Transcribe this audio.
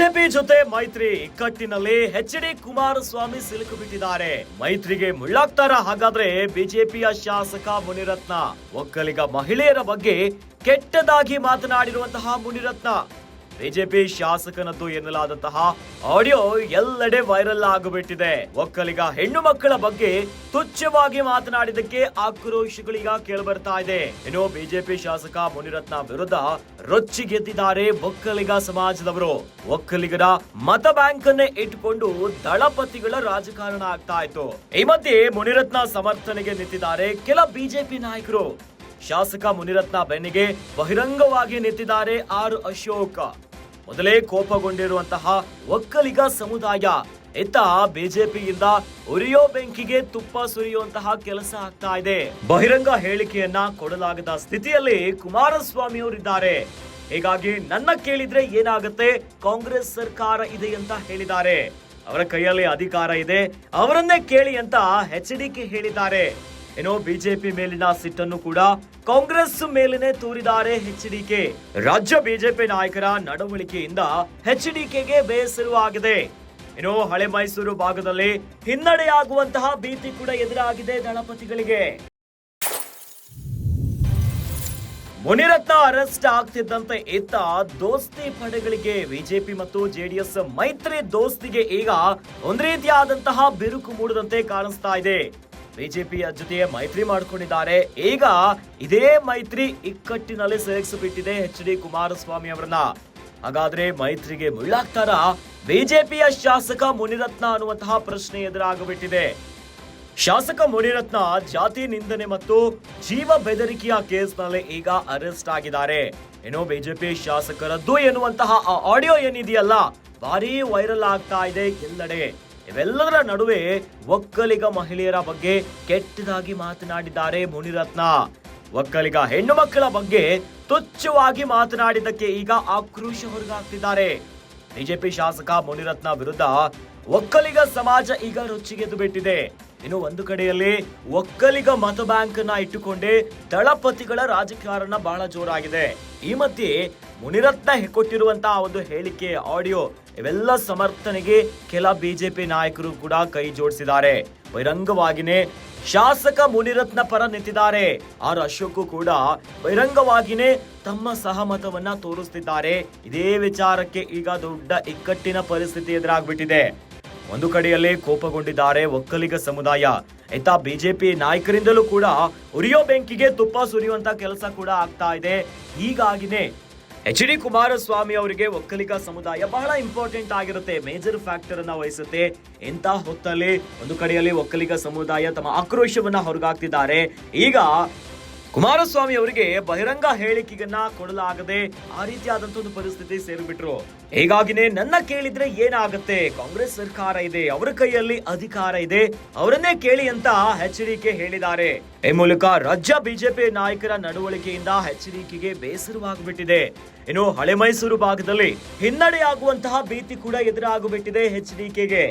BJP ಜೊತೆ ಮೈತ್ರಿ ಇಕ್ಕಟ್ಟಿನಲ್ಲಿ H D. Kumaraswamy ಸಿಲುಕು ಬಿಟ್ಟಿದ್ದಾರೆ. ಮೈತ್ರಿಗೆ ಮುಳ್ಳಾಗ್ತಾರ ಹಾಗಾದ್ರೆ ಬಿಜೆಪಿಯ ಶಾಸಕ ಮುನಿರತ್ನ? ಒಕ್ಕಲಿಗ ಮಹಿಳೆಯರ ಬಗ್ಗೆ ಕೆಟ್ಟದಾಗಿ ಮಾತನಾಡಿರುವಂತಹ ಮುನಿರತ್ನ ಬಿಜೆಪಿ ಶಾಸಕನದ್ದು ಎನ್ನಲಾದಂತಹ ಆಡಿಯೋ ಎಲ್ಲೆಡೆ ವೈರಲ್ ಆಗಿಬಿಟ್ಟಿದೆ. ಒಕ್ಕಲಿಗ ಹೆಣ್ಣು ಮಕ್ಕಳ ಬಗ್ಗೆ ತುಚ್ಛವಾಗಿ ಮಾತನಾಡಿದಕ್ಕೆ ಆಕ್ರೋಶಗಳೀಗ ಕೇಳಿಬರ್ತಾ ಇದೆ. ಇನ್ನು ಬಿಜೆಪಿ ಶಾಸಕ ಮುನಿರತ್ನ ವಿರುದ್ಧ ರೊಚ್ಚಿಗೆದ್ದಿದ್ದಾರೆ ಒಕ್ಕಲಿಗ ಸಮಾಜದವರು. ಒಕ್ಕಲಿಗರ ಮತ ಬ್ಯಾಂಕ್ ಅನ್ನೇ ಇಟ್ಟುಕೊಂಡು ದಳಪತಿಗಳ ರಾಜಕಾರಣ ಆಗ್ತಾ ಇತ್ತು. ಈ ಮಧ್ಯೆ ಮುನಿರತ್ನ ಸಮರ್ಥನೆಗೆ ನಿಂತಿದ್ದಾರೆ ಕೆಲ ಬಿಜೆಪಿ ನಾಯಕರು. ಶಾಸಕ ಮುನಿರತ್ನ ಬೆನ್ನಿಗೆ ಬಹಿರಂಗವಾಗಿ ನಿಂತಿದ್ದಾರೆ ಆರ್ ಅಶೋಕ್. ಮೊದಲೇ ಕೋಪಗೊಂಡಿರುವಂತಹ ಒಕ್ಕಲಿಗ ಸಮುದಾಯ ಇತ್ತ ಬಿಜೆಪಿಯಿಂದ ಉರಿಯೋ ಬೆಂಕಿಗೆ ತುಪ್ಪ ಸುರಿಯುವಂತಹ ಕೆಲಸ ಆಗ್ತಾ ಇದೆ. ಬಹಿರಂಗ ಹೇಳಿಕೆಯನ್ನ ಕೊಡಲಾಗದ ಸ್ಥಿತಿಯಲ್ಲಿ ಕುಮಾರಸ್ವಾಮಿ ಅವರಿದ್ದಾರೆ. ಹೀಗಾಗಿ ನನ್ನ ಕೇಳಿದ್ರೆ ಏನಾಗುತ್ತೆ, ಕಾಂಗ್ರೆಸ್ ಸರ್ಕಾರ ಇದೆ ಅಂತ ಹೇಳಿದ್ದಾರೆ. ಅವರ ಕೈಯಲ್ಲಿ ಅಧಿಕಾರ ಇದೆ, ಅವರನ್ನೇ ಕೇಳಿ ಅಂತ ಎಚ್.ಡಿ.ಕೆ ಹೇಳಿದ್ದಾರೆ. ಏನೋ ಬಿಜೆಪಿ ಮೇಲಿನ ಸಿಟ್ಟನ್ನು ಕೂಡ ಕಾಂಗ್ರೆಸ್ ಮೇಲಿನೇ ತೋರಿದ್ದಾರೆ ಎಚ್.ಡಿ.ಕೆ. ರಾಜ್ಯ ಬಿಜೆಪಿ ನಾಯಕರ ನಡವಳಿಕೆಯಿಂದ ಎಚ್.ಡಿ.ಕೆಗೆ ಬೇಸರವಾಗಿದೆ. ಇನ್ನು ಹಳೆ ಮೈಸೂರು ಭಾಗದಲ್ಲಿ ಹಿನ್ನಡೆಯಾಗುವಂತಹ ಭೀತಿ ಕೂಡ ಎದುರಾಗಿದೆ ದಳಪತಿಗಳಿಗೆ. ಮುನಿರತ್ನ ಅರೆಸ್ಟ್ ಆಗ್ತಿದ್ದಂತೆ ಇತ್ತ ದೋಸ್ತಿ ಪಡೆಗಳಿಗೆ ಬಿಜೆಪಿ ಮತ್ತು ಜೆಡಿಎಸ್ ಮೈತ್ರಿ ದೋಸ್ತಿಗೆ ಈಗ ಒಂದ್ ರೀತಿಯಾದಂತಹ ಬಿರುಕು ಮೂಡದಂತೆ ಕಾಣಿಸ್ತಾ ಇದೆ. ಬಿಜೆಪಿಯ ಜೊತೆ ಮೈತ್ರಿ ಮಾಡಿಕೊಂಡಿದ್ದಾರೆ. ಈಗ ಇದೇ ಮೈತ್ರಿ ಇಕ್ಕಟ್ಟಿನಲ್ಲಿ ಸಿಲುಕಿಸಿಬಿಟ್ಟಿದೆ ಎಚ್.ಡಿ. ಕುಮಾರಸ್ವಾಮಿ ಅವರನ್ನ. ಹಾಗಾದ್ರೆ ಮೈತ್ರಿಗೆ ಮುಳ್ಳಾಗ್ತಾರ ಬಿಜೆಪಿಯ ಶಾಸಕ ಮುನಿರತ್ನ ಅನ್ನುವಂತಹ ಪ್ರಶ್ನೆ ಎದುರಾಗಿಬಿಟ್ಟಿದೆ. ಶಾಸಕ ಮುನಿರತ್ನ ಜಾತಿ ನಿಂದನೆ ಮತ್ತು ಜೀವ ಬೆದರಿಕೆಯ ಕೇಸ್ನಲ್ಲಿ ಈಗ ಅರೆಸ್ಟ್ ಆಗಿದ್ದಾರೆ. ಏನೋ ಬಿಜೆಪಿ ಶಾಸಕರದ್ದು ಎನ್ನುವಂತಹ ಆಡಿಯೋ ಏನಿದೆಯಲ್ಲ, ಭಾರಿ ವೈರಲ್ ಆಗ್ತಾ ಇದೆ ಎಲ್ಲೆಡೆ. ಇವೆಲ್ಲದರ ನಡುವೆ ಒಕ್ಕಲಿಗ ಮಹಿಳೆಯರ ಬಗ್ಗೆ ಕೆಟ್ಟದಾಗಿ ಮಾತನಾಡಿದ್ದಾರೆ ಮುನಿರತ್ನ. ಒಕ್ಕಲಿಗ ಹೆಣ್ಣು ಮಕ್ಕಳ ಬಗ್ಗೆ ತುಚ್ಛವಾಗಿ ಮಾತನಾಡಿದ್ದಕ್ಕೆ ಈಗ ಆಕ್ರೋಶ ಹೊರಗಾಗ್ತಿದ್ದಾರೆ. ಬಿಜೆಪಿ ಶಾಸಕ ಮುನಿರತ್ನ ವಿರುದ್ಧ ಒಕ್ಕಲಿಗ ಸಮಾಜ ಈಗ ರೊಚ್ಚಿಗೆದ್ದು ಬಿಟ್ಟಿದೆ. ಇನ್ನು ಒಂದು ಕಡೆಯಲ್ಲಿ ಒಕ್ಕಲಿಗ ಮತ ಬ್ಯಾಂಕ್ ಅನ್ನ ಇಟ್ಟುಕೊಂಡೇ ದಳಪತಿಗಳ ರಾಜಕಾರಣ ಬಹಳ ಜೋರಾಗಿದೆ. ಈ ಮಧ್ಯೆ ಮುನಿರತ್ನ ಕೊಟ್ಟಿರುವಂತಹ ಒಂದು ಹೇಳಿಕೆ ಆಡಿಯೋ ಇವೆಲ್ಲ ಸಮರ್ಥನೆಗೆ ಕೆಲ ಬಿಜೆಪಿ ನಾಯಕರು ಕೂಡ ಕೈ ಜೋಡಿಸಿದ್ದಾರೆ. ಬಹಿರಂಗವಾಗಿನೇ ಶಾಸಕ ಮುನಿರತ್ನ ಪರ ನಿಂತಿದ್ದಾರೆ. ಆರ್ ಅಶೋಕ್ ಕೂಡ ಬಹಿರಂಗವಾಗಿನೇ ತಮ್ಮ ಸಹಮತವನ್ನ ತೋರಿಸುತ್ತಿದ್ದಾರೆ. ಇದೇ ವಿಚಾರಕ್ಕೆ ಈಗ ದೊಡ್ಡ ಇಕ್ಕಟ್ಟಿನ ಪರಿಸ್ಥಿತಿ ಎದುರಾಗ್ಬಿಟ್ಟಿದೆ. ಒಂದು ಕಡೆಯಲ್ಲಿ ಕೋಪಗೊಂಡಿದ್ದಾರೆ ಒಕ್ಕಲಿಗ ಸಮುದಾಯ. ಇತ್ತ ಬಿಜೆಪಿ ನಾಯಕರಿಂದಲೂ ಕೂಡ ಉರಿಯೋ ಬೆಂಕಿಗೆ ತುಪ್ಪ ಸುರಿಯುವಂತ ಕೆಲಸ ಕೂಡ ಆಗ್ತಾ ಇದೆ. ಹೀಗಾಗಿನೇ ಎಚ್.ಡಿ. ಕುಮಾರಸ್ವಾಮಿ ಅವರಿಗೆ ಒಕ್ಕಲಿಗ ಸಮುದಾಯ ಬಹಳ ಇಂಪಾರ್ಟೆಂಟ್ ಆಗಿರುತ್ತೆ, ಮೇಜರ್ ಫ್ಯಾಕ್ಟರ್ ಅನ್ನ ವಹಿಸುತ್ತೆ. ಇಂಥ ಹೊತ್ತಲ್ಲಿ ಒಂದು ಕಡೆಯಲ್ಲಿ ಒಕ್ಕಲಿಗ ಸಮುದಾಯ ತಮ್ಮ ಆಕ್ರೋಶವನ್ನ ಹೊರಗಾಗ್ತಿದ್ದಾರೆ. ಈಗ ಕುಮಾರಸ್ವಾಮಿ ಅವರಿಗೆ ಬಹಿರಂಗ ಹೇಳಿಕೆಯನ್ನ ಕೊಡಲಾಗದೆ ಆ ರೀತಿಯಾದಂತ ಒಂದು ಪರಿಸ್ಥಿತಿ ಸೇರಿಬಿಟ್ರು. ಹೀಗಾಗಿನೇ ನನ್ನ ಕೇಳಿದ್ರೆ ಏನಾಗುತ್ತೆ, ಕಾಂಗ್ರೆಸ್ ಸರ್ಕಾರ ಇದೆ, ಅವರ ಕೈಯಲ್ಲಿ ಅಧಿಕಾರ ಇದೆ, ಅವರನ್ನೇ ಕೇಳಿ ಅಂತ ಎಚ್.ಡಿ.ಕೆ ಹೇಳಿದ್ದಾರೆ. ಈ ಮೂಲಕ ರಾಜ್ಯ ಬಿಜೆಪಿ ನಾಯಕರ ನಡವಳಿಕೆಯಿಂದ ಎಚ್.ಡಿ.ಕೆಗೆ ಬೇಸರವಾಗ್ಬಿಟ್ಟಿದೆ. ಇನ್ನು ಹಳೆ ಮೈಸೂರು ಭಾಗದಲ್ಲಿ ಹಿನ್ನಡೆಯಾಗುವಂತಹ ಭೀತಿ ಕೂಡ ಎದುರಾಗಿಬಿಟ್ಟಿದೆ ಎಚ್.ಡಿ.ಕೆಗೆ.